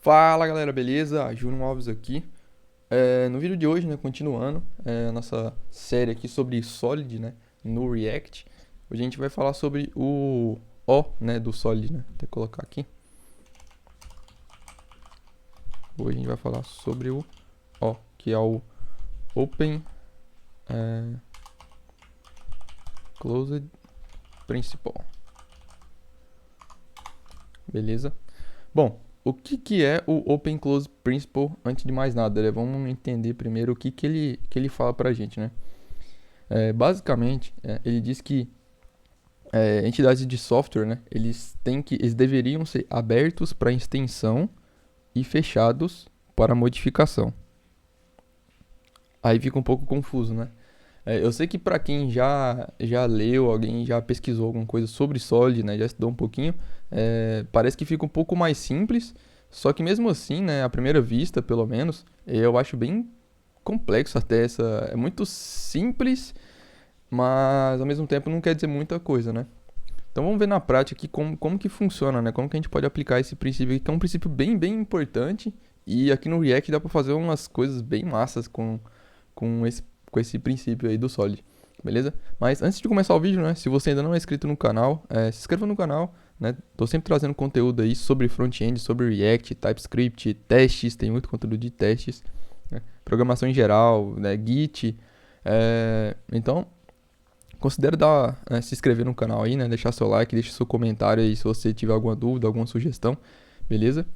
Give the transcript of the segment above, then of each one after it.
Fala galera, beleza? Júnior Alves aqui. No vídeo de hoje, né, continuando a nossa série aqui sobre Solid, né, no React. Hoje a gente vai falar sobre o O, né, do Solid, né? Vou colocar aqui. Hoje a gente vai falar sobre o O, que é o Open Closed Principle. Beleza? Bom, o que é o Open Closed Principle antes de mais nada, né? Vamos entender primeiro o que ele fala pra gente, né? Basicamente, ele diz que entidades de software, né, eles deveriam ser abertos para extensão e fechados para modificação. Aí fica um pouco confuso, né? Eu sei que para quem já leu, alguém já pesquisou alguma coisa sobre Solid, né, já estudou um pouquinho, parece que fica um pouco mais simples. Só que mesmo assim, né, à primeira vista, pelo menos, eu acho bem complexo até essa. É muito simples, mas ao mesmo tempo não quer dizer muita coisa, né? Então vamos ver na prática aqui como que funciona, né? Como que a gente pode aplicar esse princípio aqui, que é um princípio bem importante. E aqui no React dá para fazer umas coisas bem massas com esse princípio aí do Solid, beleza? Mas antes de começar o vídeo, né? Se você ainda não é inscrito no canal, se inscreva no canal, né? Tô sempre trazendo conteúdo aí sobre front-end, sobre React, TypeScript, testes, tem muito conteúdo de testes, né? Programação em geral, né? Git. Então, considere se inscrever no canal aí, né? Deixar seu like, deixar seu comentário aí se você tiver alguma dúvida, alguma sugestão, beleza?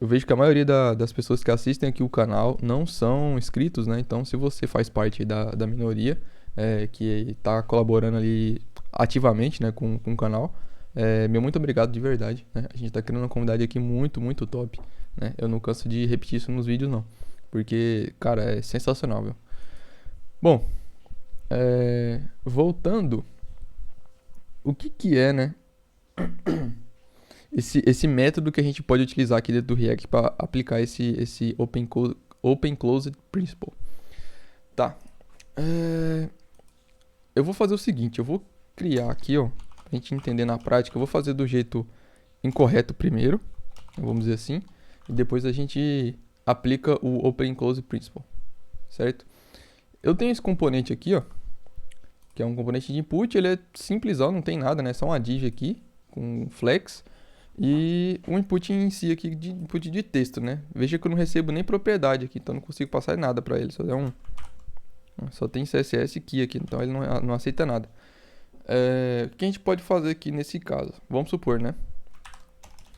Eu vejo que a maioria das pessoas que assistem aqui o canal não são inscritos, né? Então, se você faz parte da minoria que está colaborando ali ativamente, né, com o canal, meu muito obrigado de verdade, né? A gente está criando uma comunidade aqui muito top, né? Eu não canso de repetir isso nos vídeos, não. Porque, cara, é sensacional, viu? Bom, voltando, o que é, né? Esse método que a gente pode utilizar aqui dentro do React para aplicar esse Open Closed Principle. Tá. Eu vou fazer o seguinte, eu vou criar aqui, ó, pra gente entender na prática, eu vou fazer do jeito incorreto primeiro, vamos dizer assim, e depois a gente aplica o Open Closed Principle, certo? Eu tenho esse componente aqui, ó, que é um componente de input, ele é simplesão, não tem nada, né? Só uma div aqui com flex e um input em si aqui de input de texto, né? Veja que eu não recebo nem propriedade aqui, então não consigo passar nada para ele, só tem CSS key aqui, então ele não aceita nada. O que a gente pode fazer aqui nesse caso? Vamos supor, né?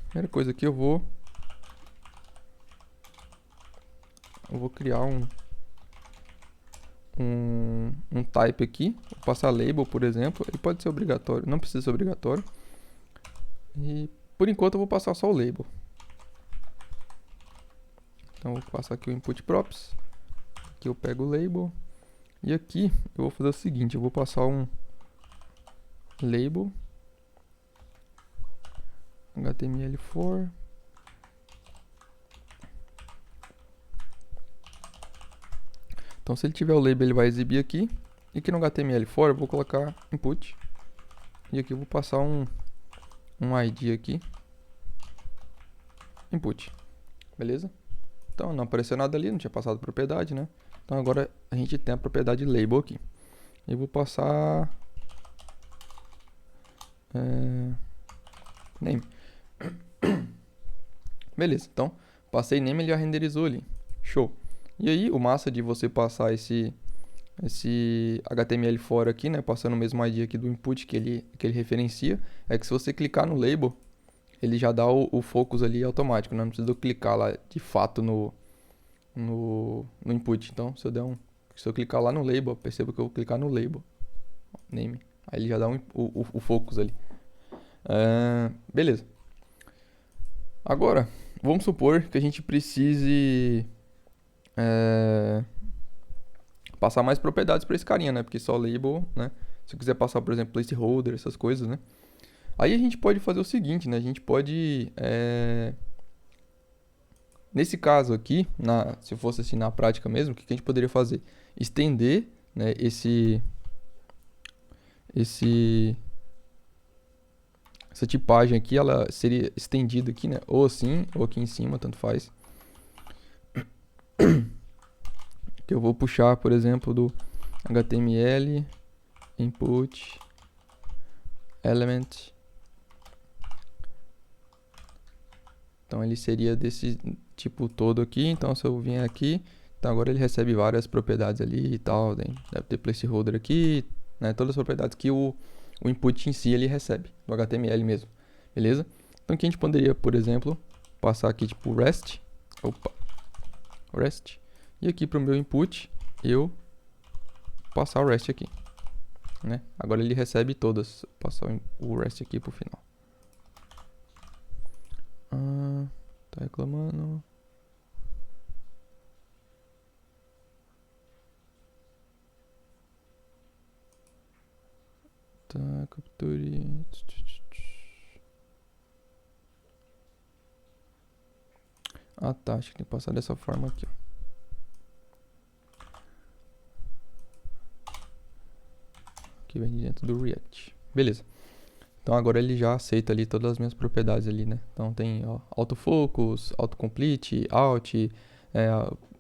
Primeira coisa aqui eu vou criar um type aqui, vou passar label, por exemplo, ele pode ser obrigatório, não precisa ser obrigatório. E por enquanto eu vou passar só o label. Então eu vou passar aqui o input props, aqui eu pego o label, e aqui eu vou fazer o seguinte, eu vou passar um label HTML4. Então se ele tiver o label ele vai exibir aqui. E aqui no HTML4 eu vou colocar input. E aqui eu vou passar um ID aqui. Input. Beleza? Então não apareceu nada ali, não tinha passado propriedade, né? Então agora a gente tem a propriedade label aqui. Eu vou passar name. Beleza, então passei name, ele já renderizou ali. Show. E aí, o massa de você passar esse HTML fora aqui, né, passando o mesmo ID aqui do input que ele referencia, é que se você clicar no label, ele já dá o focus ali automático, né? Não precisa eu clicar lá de fato no input. Então, se eu clicar lá no label, perceba que eu vou clicar no label, name, aí ele já dá o focus ali. Beleza. Agora, vamos supor que a gente precise passar mais propriedades para esse carinha, né? Porque só label, né? Se eu quiser passar, por exemplo, placeholder, essas coisas, né? Aí a gente pode fazer o seguinte, né? A gente pode, nesse caso aqui, se fosse assim na prática mesmo, o que a gente poderia fazer? Estender, né, essa tipagem aqui, ela seria estendida aqui, né? Ou assim, ou aqui em cima, tanto faz. Que eu vou puxar, por exemplo, do HTML input element. Então ele seria desse tipo todo aqui. Então se eu vier aqui, então agora ele recebe várias propriedades ali e tal. Deve ter placeholder aqui, né? Todas as propriedades que o input em si ele recebe, do HTML mesmo. Beleza? Então aqui a gente poderia, por exemplo, passar aqui tipo REST. Opa, REST. E aqui para o meu input, eu passar o REST aqui. Né? Agora ele recebe todas. Passar o REST aqui pro final. Tá reclamando. Tá, capture. Ah, tá. Acho que tem que passar dessa forma aqui, ó. Que vem dentro do React. Beleza. Então agora ele já aceita ali todas as minhas propriedades ali, né? Então tem ó, autofocus, autocomplete, alt,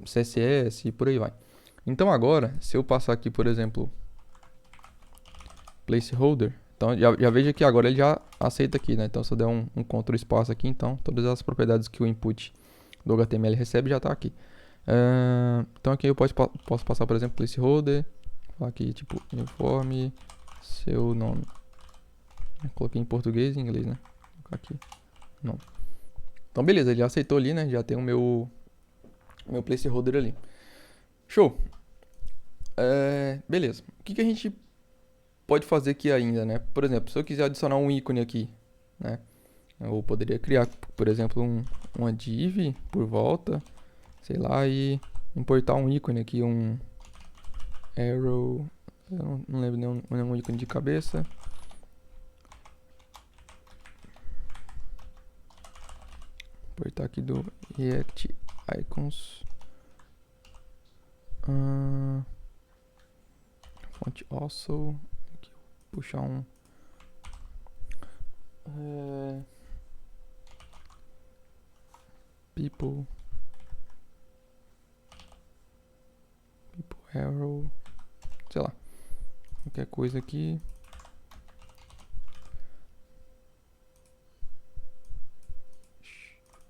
CSS e por aí vai. Então agora, se eu passar aqui, por exemplo, placeholder, então já veja que agora ele já aceita aqui, né? Então se eu der um Ctrl espaço aqui, então todas as propriedades que o input do HTML recebe já está aqui. Então aqui eu posso passar, por exemplo, placeholder, aqui tipo informe seu nome. Eu coloquei em português e em inglês, né? Vou colocar aqui. Não. Então beleza, ele já aceitou ali, né? Já tem o meu placeholder ali. Show. Beleza. O que a gente pode fazer aqui ainda, né? Por exemplo, se eu quiser adicionar um ícone aqui, né? Eu poderia criar, por exemplo, uma div por volta, sei lá, e importar um ícone aqui, um arrow, eu não lembro nenhum ícone de cabeça. Importar aqui do React Icons. Font also. Aqui, puxar um. People arrow. Sei lá. Qualquer coisa aqui.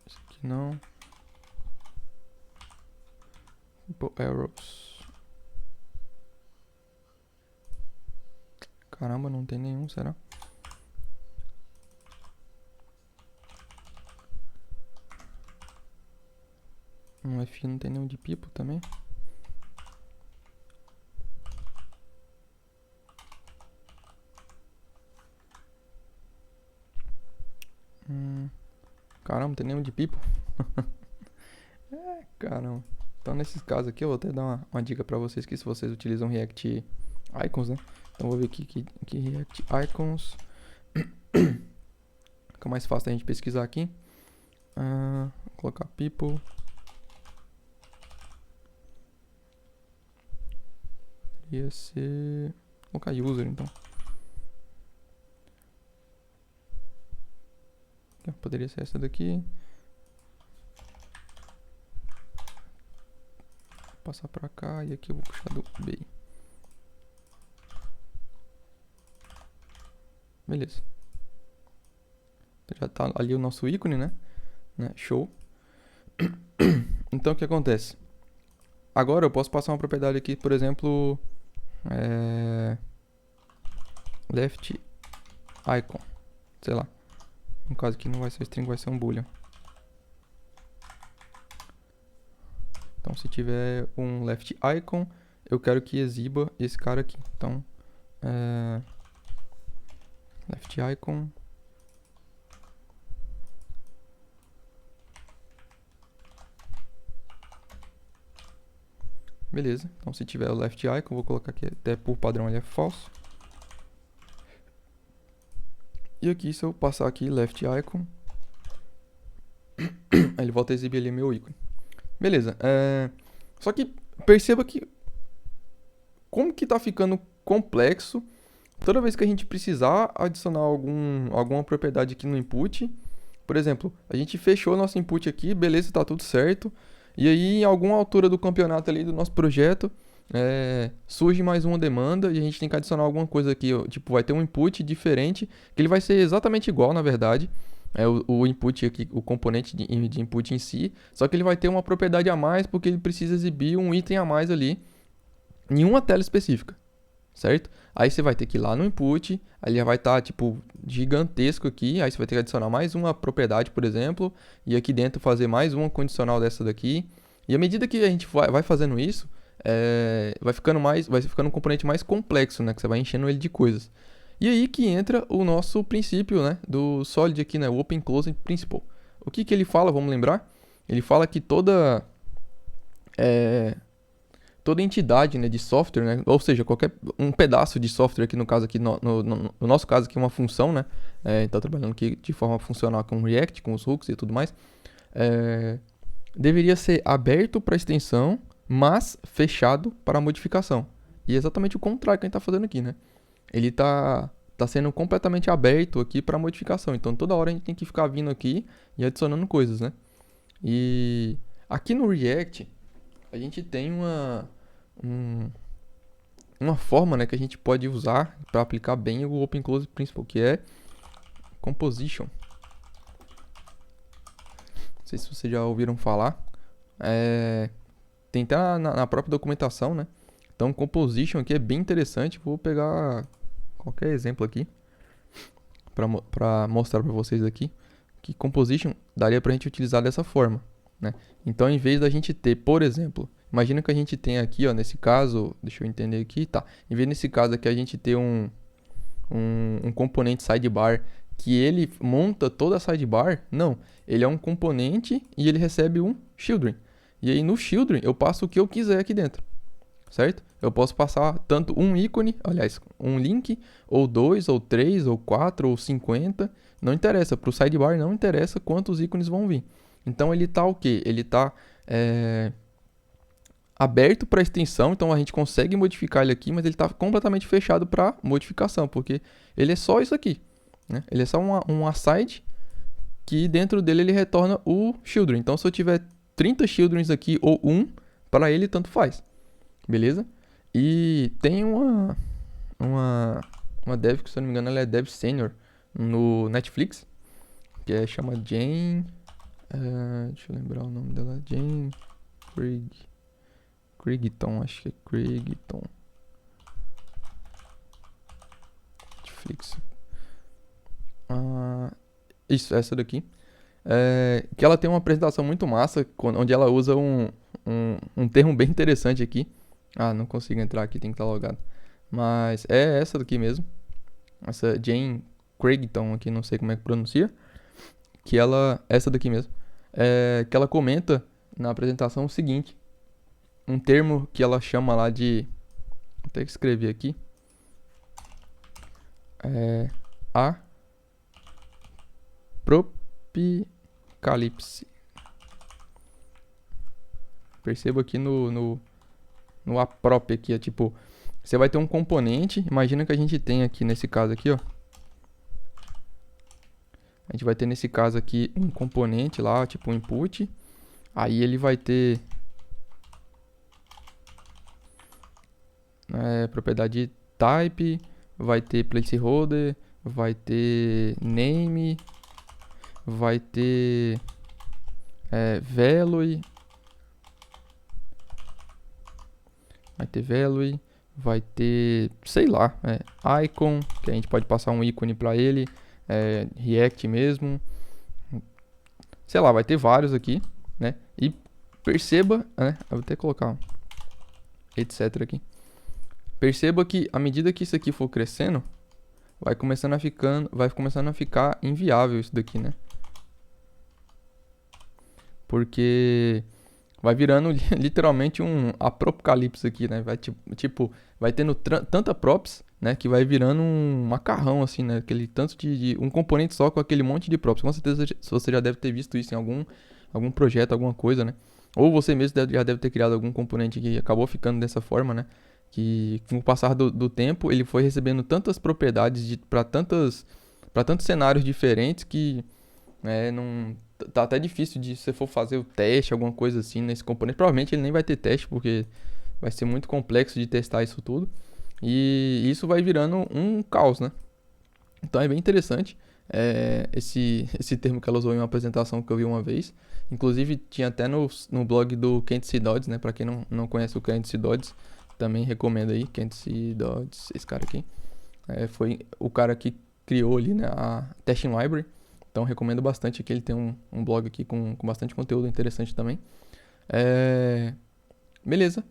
Esse aqui não. People arrows. Caramba, não tem nenhum, será? No F não tem nenhum de people também. Caramba, não tem nenhum de people. Caramba. Então nesses casos aqui eu vou até dar uma dica pra vocês que se vocês utilizam React Icons, né? Então vou ver aqui React Icons. Fica mais fácil a gente pesquisar aqui. Vou colocar people. Poderia ser... Vou colocar user então. Poderia ser essa daqui. Passar pra cá e aqui eu vou puxar do B. Beleza. Já tá ali o nosso ícone, né? Show. Então o que acontece? Agora eu posso passar uma propriedade aqui, por exemplo, left icon. Sei lá. No caso aqui não vai ser string, vai ser um boolean. Então se tiver um left icon, eu quero que exiba esse cara aqui. Então, left icon. Beleza. Então se tiver o left icon, vou colocar aqui até por padrão ele é false. E aqui se eu passar aqui left icon, ele volta a exibir ali meu ícone. Beleza. Só que perceba que como que tá ficando complexo toda vez que a gente precisar adicionar alguma propriedade aqui no input, por exemplo, a gente fechou nosso input aqui, beleza, tá tudo certo. E aí, em alguma altura do campeonato ali do nosso projeto, surge mais uma demanda e a gente tem que adicionar alguma coisa aqui. Tipo, vai ter um input diferente, que ele vai ser exatamente igual, na verdade. O input aqui, o componente de input em si, só que ele vai ter uma propriedade a mais porque ele precisa exibir um item a mais ali em uma tela específica, certo? Aí você vai ter que ir lá no input, aí ele vai estar, tipo, gigantesco aqui, aí você vai ter que adicionar mais uma propriedade, por exemplo, e aqui dentro fazer mais uma condicional dessa daqui. E à medida que a gente vai fazendo isso, vai ficando um componente mais complexo, né? Que você vai enchendo ele de coisas. E aí que entra o nosso princípio, né? Do Solid aqui, né? O Open Closing Principle. O que ele fala, vamos lembrar? Ele fala que toda entidade, né, de software, né, ou seja, qualquer um pedaço de software aqui no caso aqui no nosso caso aqui uma função, né, está trabalhando aqui de forma funcional com React, com os hooks e tudo mais, deveria ser aberto para extensão, mas fechado para modificação. E é exatamente o contrário que a gente está fazendo aqui, né? Ele tá sendo completamente aberto aqui para modificação. Então toda hora a gente tem que ficar vindo aqui e adicionando coisas, né? E aqui no React a gente tem uma forma, né, que a gente pode usar para aplicar bem o Open Close Principle, que é Composition. Não sei se vocês já ouviram falar. Tem até na própria documentação, né? Então, Composition aqui é bem interessante. Vou pegar qualquer exemplo aqui para mostrar para vocês aqui que Composition daria para a gente utilizar dessa forma, né? Então, em vez da gente ter, por exemplo, imagina que a gente tem aqui, ó, nesse caso, deixa eu entender aqui, tá? Em vez nesse caso aqui a gente ter um componente sidebar que ele monta toda a sidebar, não. Ele é um componente e ele recebe um children. E aí no children eu passo o que eu quiser aqui dentro, certo? Eu posso passar tanto um ícone, aliás, um link, ou 2, ou 3, ou 4, ou 50, não interessa. Para o sidebar não interessa quantos ícones vão vir. Então ele tá o quê? Ele tá aberto para extensão, então a gente consegue modificar ele aqui, mas ele está completamente fechado para modificação, porque ele é só isso aqui, né? Ele é só um aside que dentro dele ele retorna o children. Então se eu tiver 30 childrens aqui ou um, para ele tanto faz, beleza? E tem uma dev que, se eu não me engano, ela é dev senior no Netflix, que chama Jane, deixa eu lembrar o nome dela, Jane Craigton, acho que é Craigton. Netflix. Isso, essa daqui. Que ela tem uma apresentação muito massa, onde ela usa um termo bem interessante aqui. Não consigo entrar aqui, tem que estar logado. Mas é essa daqui mesmo. Essa Jane Craigton aqui, não sei como é que pronuncia. Essa daqui mesmo. Que ela comenta na apresentação o seguinte. Um termo que ela chama lá de... Vou ter que escrever aqui. Apocalipse. Perceba aqui no aprop aqui, é tipo... Você vai ter um componente, imagina que a gente tem aqui nesse caso aqui, ó. A gente vai ter nesse caso aqui um componente lá, tipo um input. Aí ele vai ter... propriedade type, vai ter placeholder, vai ter name, vai ter value, vai ter, sei lá, icon, que a gente pode passar um ícone para ele, React mesmo, sei lá, vai ter vários aqui, né? E perceba, né? Eu vou até colocar um etc aqui. Perceba que à medida que isso aqui for crescendo, vai começando a ficar inviável isso daqui, né? Porque vai virando literalmente um apocalipse aqui, né? Vai tendo tanta props, né, que vai virando um macarrão assim, né? Aquele tanto de um componente só com aquele monte de props. Com certeza você já deve ter visto isso em algum projeto, alguma coisa, né? Ou você mesmo já deve ter criado algum componente que acabou ficando dessa forma, né? que com o passar do tempo ele foi recebendo tantas propriedades para tantos cenários diferentes que não tá até difícil de se você for fazer o teste, alguma coisa assim nesse componente. Provavelmente ele nem vai ter teste porque vai ser muito complexo de testar isso tudo. E isso vai virando um caos, né? Então é bem interessante esse termo que ela usou em uma apresentação que eu vi uma vez. Inclusive tinha até no blog do Kent Dodds, né? Pra quem não conhece o Kent Dodds, também recomendo aí, Kent Dodds, esse cara aqui. Foi o cara que criou ali, né, a Testing Library. Então recomendo bastante aqui, ele tem um blog aqui com bastante conteúdo interessante também. Beleza.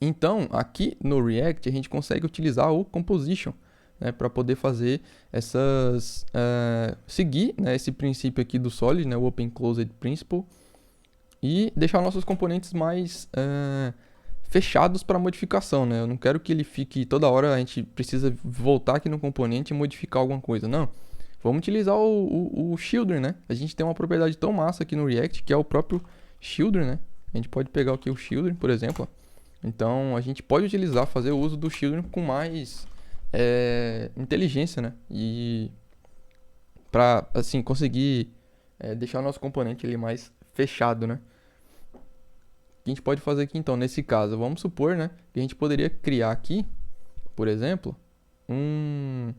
Então, aqui no React, a gente consegue utilizar o Composition, né, para poder fazer seguir, né, esse princípio aqui do Solid, né, o Open Closed Principle, e deixar nossos componentes mais fechados para modificação, né? Eu não quero que ele fique toda hora a gente precisa voltar aqui no componente e modificar alguma coisa, não. Vamos utilizar o Children, né? A gente tem uma propriedade tão massa aqui no React que é o próprio Children, né? A gente pode pegar aqui o Children, por exemplo. Então a gente pode utilizar, fazer o uso do Children com mais inteligência, né? E para assim conseguir deixar o nosso componente ele mais fechado, né? O que a gente pode fazer aqui então nesse caso? Vamos supor, né, que a gente poderia criar aqui, por exemplo, eu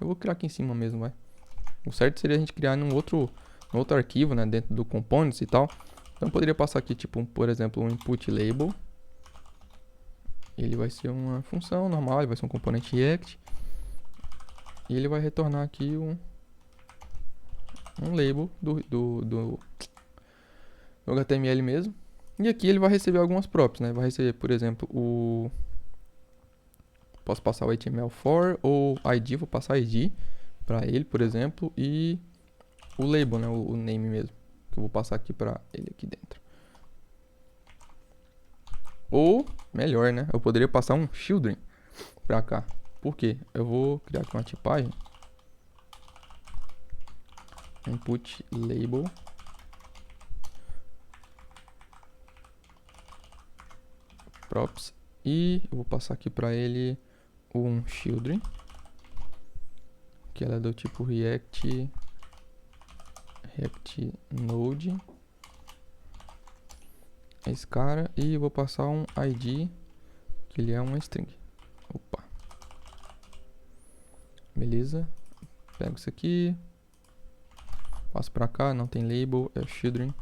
vou criar aqui em cima mesmo, vai. O certo seria a gente criar num outro arquivo, né, dentro do components e tal. Então eu poderia passar aqui, tipo, por exemplo, um input label. Ele vai ser uma função normal, ele vai ser um componente React. E ele vai retornar aqui um label do HTML mesmo. E aqui ele vai receber algumas props, né? Vai receber, por exemplo, posso passar o HTML4 ou ID, vou passar ID para ele, por exemplo, e o label, né? O name mesmo, que eu vou passar aqui para ele aqui dentro. Ou, melhor, né? Eu poderia passar um children para cá. Por quê? Eu vou criar aqui uma tipagem. Input label. Props. E eu vou passar aqui para ele um children. Que ela é do tipo React Node. Esse cara. E eu vou passar um ID. Que ele é uma string. Opa. Beleza. Pego isso aqui. Passo pra cá, não tem label, é children.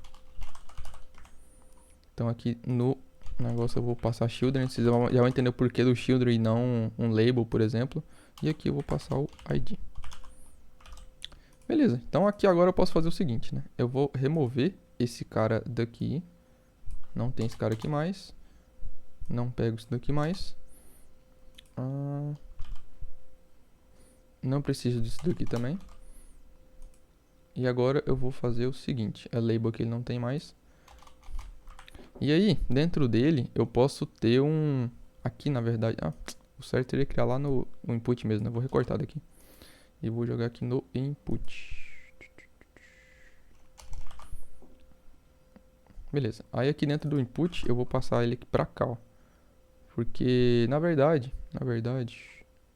Então aqui no negócio eu vou passar children. Vocês já vão entender o porquê do children e não um label, por exemplo. E aqui eu vou passar o ID. Beleza, então aqui agora eu posso fazer o seguinte, né? Eu vou remover esse cara daqui. Não tem esse cara aqui mais. Não pego isso daqui mais. Não preciso disso daqui também. E agora eu vou fazer o seguinte. É label que ele não tem mais. E aí, dentro dele, eu posso ter aqui, na verdade... o certo seria criar lá no input mesmo, né? Eu vou recortar daqui. E vou jogar aqui no input. Beleza. Aí aqui dentro do input, eu vou passar ele aqui pra cá, ó. Porque, na verdade,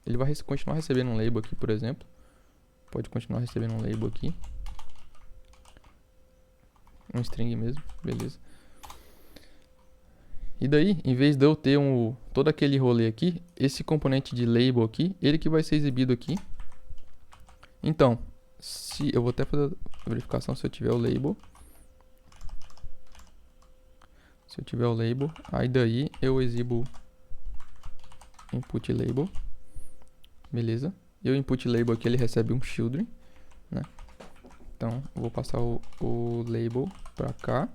ele vai continuar recebendo um label aqui, por exemplo. Pode continuar recebendo um label aqui. Um string mesmo, beleza. E daí, em vez de eu ter todo aquele rolê aqui, esse componente de label aqui, ele que vai ser exibido aqui. Então, eu vou até fazer a verificação se eu tiver o label. Se eu tiver o label, aí daí eu exibo input label. Beleza. E o input label aqui ele recebe um children, né? Então, eu vou passar o label pra cá.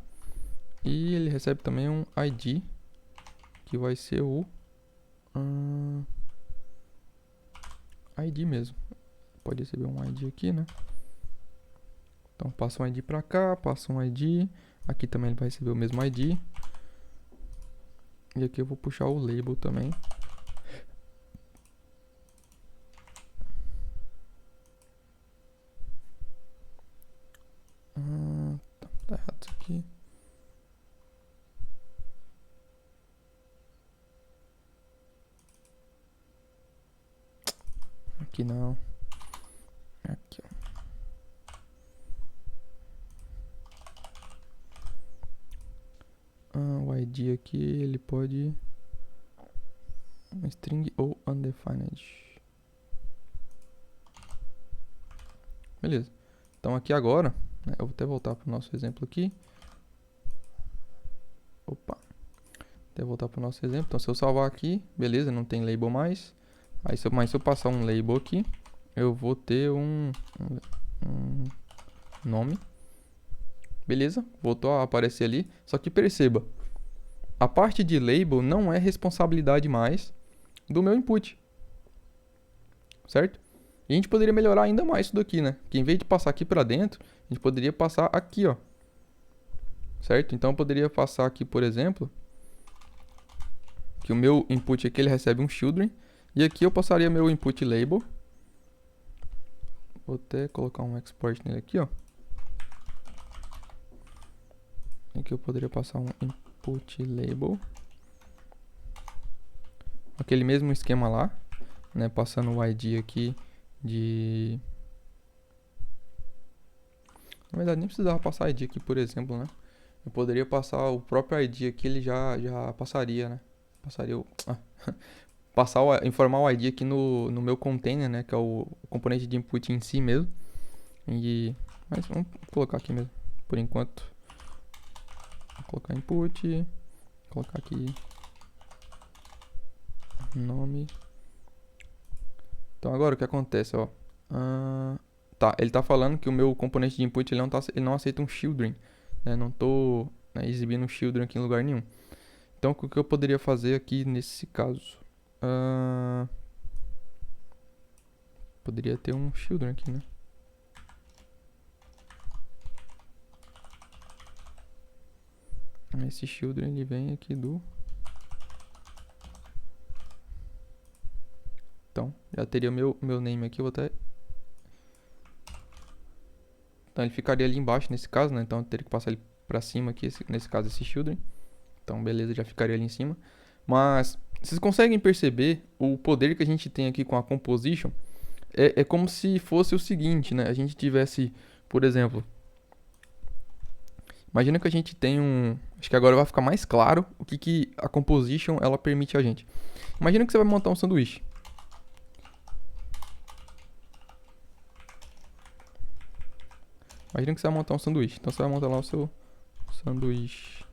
E ele recebe também um ID, que vai ser o ID mesmo. Pode receber um ID aqui, né? Então, passa um ID pra cá, passa um ID. Aqui também ele vai receber o mesmo ID. E aqui eu vou puxar o label também. Tá errado isso aqui. Aqui não. Aqui, ó. O ID aqui, ele pode... string ou undefined. Beleza. Então aqui agora, né, eu vou até voltar para o nosso exemplo aqui. Opa. Até voltar para o nosso exemplo. Então se eu salvar aqui, beleza, não tem label mais. Aí mas se eu passar um label aqui, eu vou ter um nome. Beleza, voltou a aparecer ali. Só que perceba, a parte de label não é responsabilidade mais do meu input. Certo? E a gente poderia melhorar ainda mais isso daqui, né? Que em vez de passar aqui para dentro, a gente poderia passar aqui, ó. Certo? Então eu poderia passar aqui, por exemplo, que o meu input aqui ele recebe um children. E aqui eu passaria meu input label. Vou até colocar um export nele aqui, ó. Aqui eu poderia passar um input label. Aquele mesmo esquema lá, né? Passando o ID aqui de... Na verdade nem precisava passar ID aqui, por exemplo, né? Eu poderia passar o próprio ID aqui, ele já passaria, né? Passaria o... informar o ID aqui no meu container, né? Que é o componente de input em si mesmo. Mas vamos colocar aqui mesmo, por enquanto. Vou colocar input. Colocar aqui nome. Então agora o que acontece, ó. Tá, ele tá falando que o meu componente de input ele não aceita um children, né? Não tô, né, exibindo um children aqui em lugar nenhum. Então o que eu poderia fazer aqui nesse caso? Poderia ter um children aqui, né? Esse children ele vem aqui do... Então, já teria meu name aqui, eu vou até... Então ele ficaria ali embaixo nesse caso, né? Então eu teria que passar ele pra cima aqui, nesse caso esse children. Então beleza, já ficaria ali em cima. Mas vocês conseguem perceber o poder que a gente tem aqui com a composition? É como se fosse o seguinte, né? A gente tivesse, por exemplo... Imagina que a gente tem acho que agora vai ficar mais claro o que a composition ela permite a gente. Imagina que você vai montar um sanduíche. Imagina que você vai montar um sanduíche. Então você vai montar lá o seu sanduíche.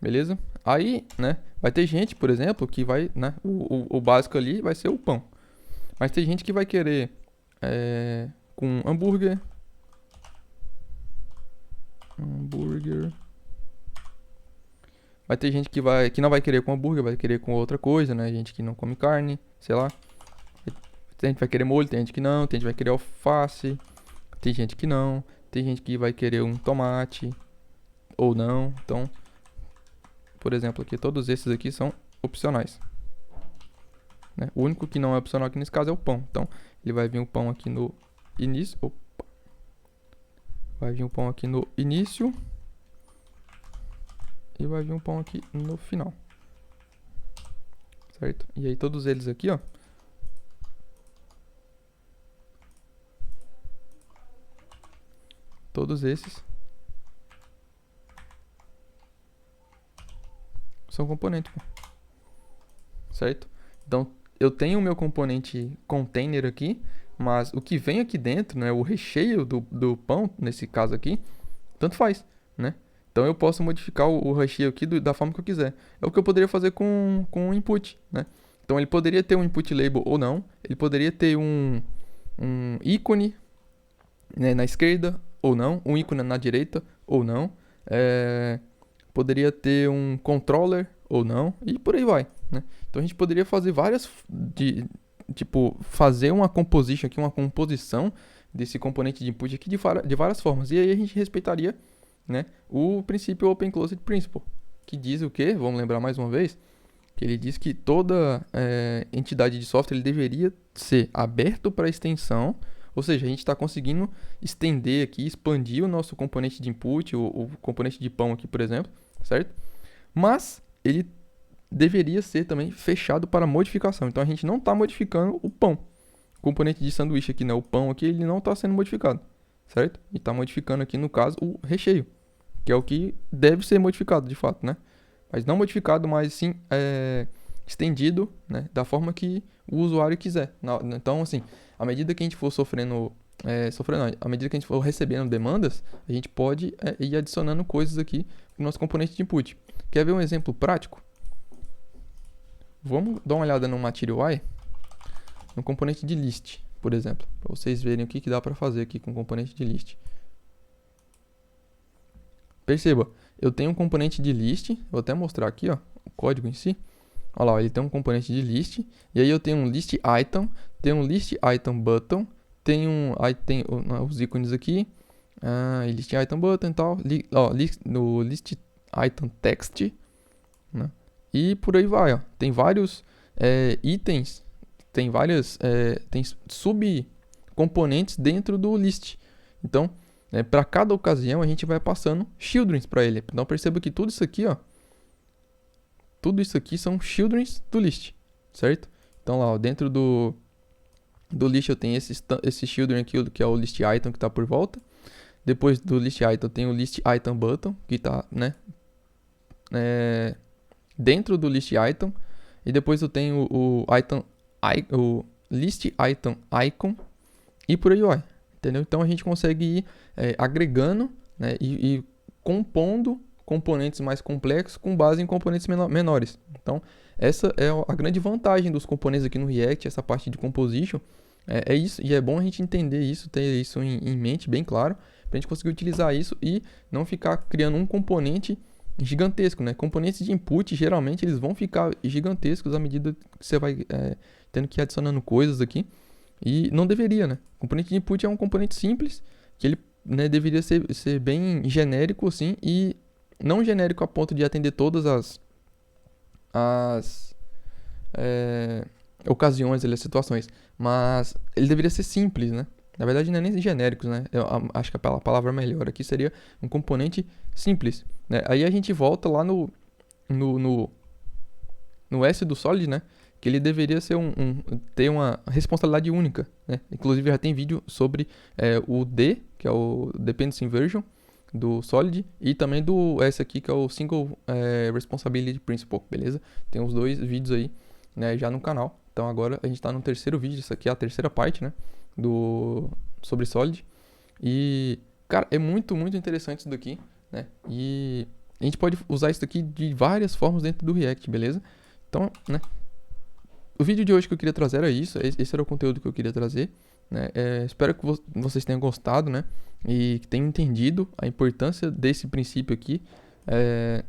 Beleza? Aí, né, vai ter gente, por exemplo, que vai, né, o básico ali vai ser o pão. Mas tem gente que vai querer com hambúrguer. Vai ter gente que não vai querer com hambúrguer, vai querer com outra coisa, né? Gente que não come carne, sei lá. Tem gente que vai querer molho, tem gente que não, tem gente que vai querer alface, tem gente que não, tem gente que vai querer um tomate ou não. Então, por exemplo, aqui todos esses aqui são opcionais, né? O único que não é opcional aqui nesse caso é o pão. Então, ele vai vir um pão aqui no início. Opa. Vai vir um pão aqui no início. E vai vir um pão aqui no final. Certo? E aí todos eles aqui, ó. Todos esses são componentes, pô. Certo? Então, eu tenho o meu componente container aqui, mas o que vem aqui dentro, né, o recheio do pão, nesse caso aqui, tanto faz, né? Então eu posso modificar o recheio aqui da forma que eu quiser. É o que eu poderia fazer com o input, né? Então ele poderia ter um input label ou não, ele poderia ter um ícone, né, na esquerda ou não, um ícone na direita ou não, poderia ter um controller ou não, e por aí vai, né? Então a gente poderia fazer fazer uma composition aqui, uma composição desse componente de input aqui de várias formas. E aí a gente respeitaria, né, o princípio Open Closed Principle, que diz o quê? Vamos lembrar mais uma vez, que ele diz que toda entidade de software ele deveria ser aberto para extensão, ou seja, a gente está conseguindo estender aqui, expandir o nosso componente de input, o componente de pão aqui, por exemplo, certo? Mas ele deveria ser também fechado para modificação. Então a gente não está modificando o pão, componente de sanduíche aqui, né? O pão aqui, ele não está sendo modificado, certo? E está modificando aqui, no caso, o recheio, que é o que deve ser modificado, de fato, né? Mas não modificado, mas sim estendido, né? Da forma que o usuário quiser. Então, assim, à medida que a gente for à medida que a gente for recebendo demandas, a gente pode ir adicionando coisas aqui no nosso componente de input. Quer ver um exemplo prático? Vamos dar uma olhada no Material UI, no componente de list, por exemplo, para vocês verem o que dá para fazer aqui com o componente de list. Perceba, eu tenho um componente de list, vou até mostrar aqui, ó, o código em si. Olha lá, ele tem um componente de list, e aí eu tenho um list item, tenho um list item button, aí tem os ícones aqui, list item button e tal, no list item text, né? E por aí vai, ó. Tem vários itens, tem subcomponentes dentro do list. Então, para cada ocasião a gente vai passando childrens para ele. Então perceba que tudo isso aqui, ó, tudo isso aqui são childrens do list, certo? Então lá, ó, dentro do list eu tenho esse children aqui, que é o list item que está por volta. Depois do list item eu tenho o list item button, que está, né, dentro do list item. E depois eu tenho o list item icon e por aí vai, entendeu? Então a gente consegue ir agregando, né, e compondo componentes mais complexos com base em componentes menores. Então essa é a grande vantagem dos componentes aqui no React, essa parte de composition. É isso, e é bom a gente entender isso, ter isso em mente bem claro, para a gente conseguir utilizar isso e não ficar criando um componente gigantesco, né? Componentes de input, geralmente, eles vão ficar gigantescos à medida que você vai tendo que ir adicionando coisas aqui. E não deveria, né? Componente de input é um componente simples, que ele, né, deveria ser bem genérico, assim, e não genérico a ponto de atender todas as ocasiões, as situações, mas ele deveria ser simples, né? Na verdade, não é nem genéricos, né? Eu acho que a palavra melhor aqui seria um componente simples, né? Aí a gente volta lá no S do Solid, né? Que ele deveria ser ter uma responsabilidade única, né? Inclusive já tem vídeo sobre o D, que é o Dependency Inversion do Solid, e também do S aqui, que é o Single Responsibility Principle, beleza? Tem os dois vídeos aí, né, já no canal. Então agora a gente está no terceiro vídeo, isso aqui é a terceira parte, né, sobre Solid. E, cara, é muito, muito interessante isso daqui, né? E a gente pode usar isso daqui de várias formas dentro do React, beleza? Então, né, o vídeo de hoje que eu queria trazer era isso, esse era o conteúdo que eu queria trazer, né? Espero que vocês tenham gostado, né? E que tenham entendido a importância desse princípio aqui,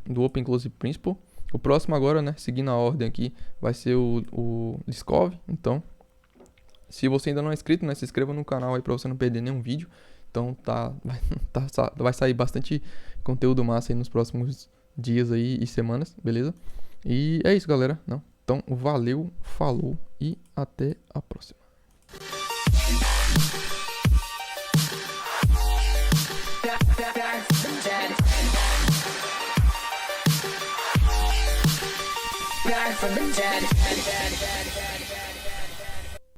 do Open Close Principle. O próximo agora, né, seguindo a ordem aqui, vai ser o Liskov. Então, se você ainda não é inscrito, né, se inscreva no canal aí pra você não perder nenhum vídeo. Então vai sair bastante conteúdo massa aí nos próximos dias aí e semanas, beleza? E é isso, galera. Não? Então, valeu, falou e até a próxima. Back from the dead.